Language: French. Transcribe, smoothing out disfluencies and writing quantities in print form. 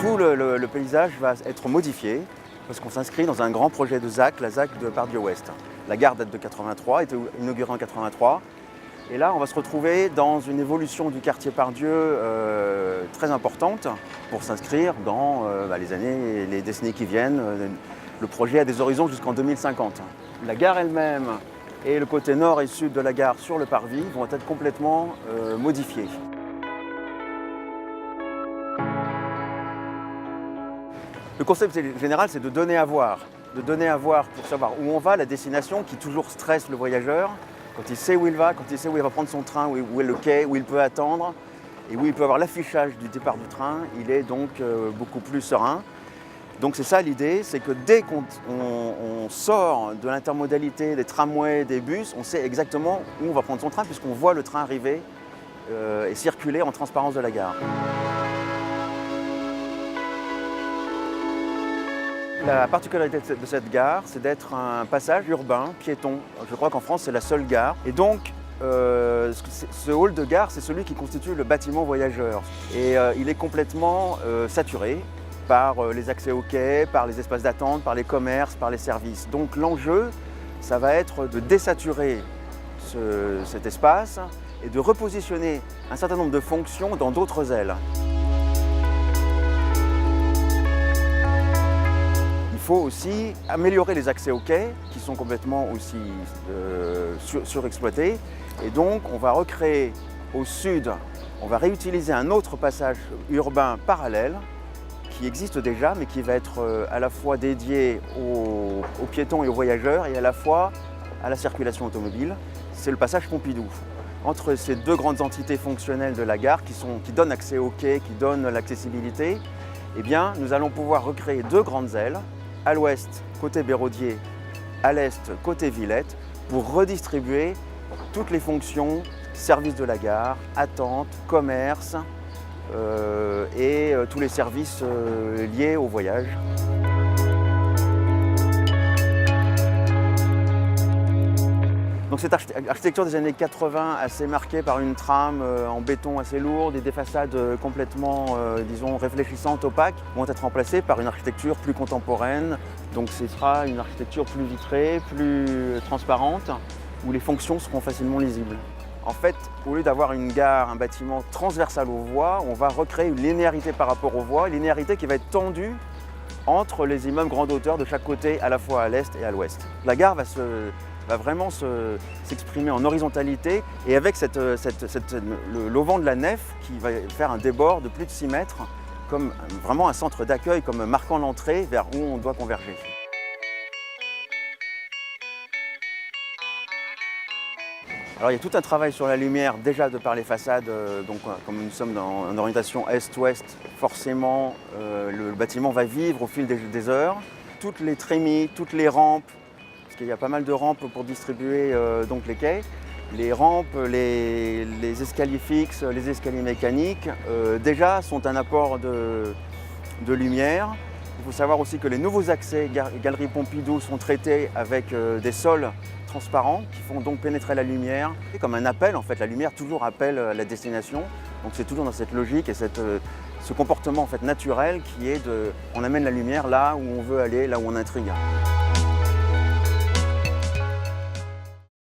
Tout le paysage va être modifié parce qu'on s'inscrit dans un grand projet de ZAC, la ZAC de Part-Dieu-Ouest. La gare date de 83, a été inaugurée en 83. Et là, on va se retrouver dans une évolution du quartier Part-Dieu très importante pour s'inscrire dans les années et les décennies qui viennent. Le projet a des horizons jusqu'en 2050. La gare elle-même et le côté nord et sud de la gare sur le parvis vont être complètement modifiés. Le concept général, c'est de donner à voir pour savoir où on va, la destination qui toujours stresse le voyageur. Quand il sait où il va, quand il sait où il va prendre son train, où est le quai, où il peut attendre et où il peut avoir l'affichage du départ du train, il est donc beaucoup plus serein. Donc c'est ça l'idée, c'est que dès qu'on sort de l'intermodalité des tramways, des bus, on sait exactement où on va prendre son train puisqu'on voit le train arriver et circuler en transparence de la gare. La particularité de cette gare, c'est d'être un passage urbain, piéton. Je crois qu'en France, c'est la seule gare. Et donc, ce hall de gare, c'est celui qui constitue le bâtiment voyageur. Et il est complètement saturé par les accès aux quais, par les espaces d'attente, par les commerces, par les services. Donc l'enjeu, ça va être de désaturer cet espace et de repositionner un certain nombre de fonctions dans d'autres ailes. Il faut aussi améliorer les accès aux quais qui sont complètement aussi surexploités. Et donc on va recréer au sud, on va réutiliser un autre passage urbain parallèle qui existe déjà mais qui va être à la fois dédié aux piétons et aux voyageurs et à la fois à la circulation automobile. C'est le passage Pompidou. Entre ces deux grandes entités fonctionnelles de la gare qui donnent accès aux quais, qui donnent l'accessibilité, eh bien, nous allons pouvoir recréer deux grandes ailes. À l'ouest, côté Béraudier, à l'est, côté Villette, pour redistribuer toutes les fonctions, services de la gare, attente, commerce et tous les services liés au voyage. Donc cette architecture des années 80, assez marquée par une trame en béton assez lourde et des façades complètement, disons, réfléchissantes, opaques, vont être remplacées par une architecture plus contemporaine. Donc ce sera une architecture plus vitrée, plus transparente, où les fonctions seront facilement lisibles. En fait, au lieu d'avoir une gare, un bâtiment transversal aux voies, on va recréer une linéarité par rapport aux voies, une linéarité qui va être tendue entre les immeubles grande hauteur de chaque côté, à la fois à l'est et à l'ouest. La gare va vraiment s'exprimer en horizontalité et avec l'auvent de la nef qui va faire un débord de plus de 6 mètres, comme vraiment un centre d'accueil, comme marquant l'entrée vers où on doit converger. Alors il y a tout un travail sur la lumière déjà de par les façades, donc comme nous sommes en orientation est-ouest, forcément le bâtiment va vivre au fil des heures. Toutes les trémies, toutes les rampes, parce qu'il y a pas mal de rampes pour distribuer donc les quais. Les rampes, les escaliers fixes, les escaliers mécaniques, déjà sont un apport de lumière. Il faut savoir aussi que les nouveaux accès Galerie Pompidou sont traités avec des sols transparents qui font donc pénétrer la lumière. C'est comme un appel en fait, la lumière toujours appelle à la destination. Donc c'est toujours dans cette logique et ce comportement en fait naturel qui est on amène la lumière là où on veut aller, là où on intrigue.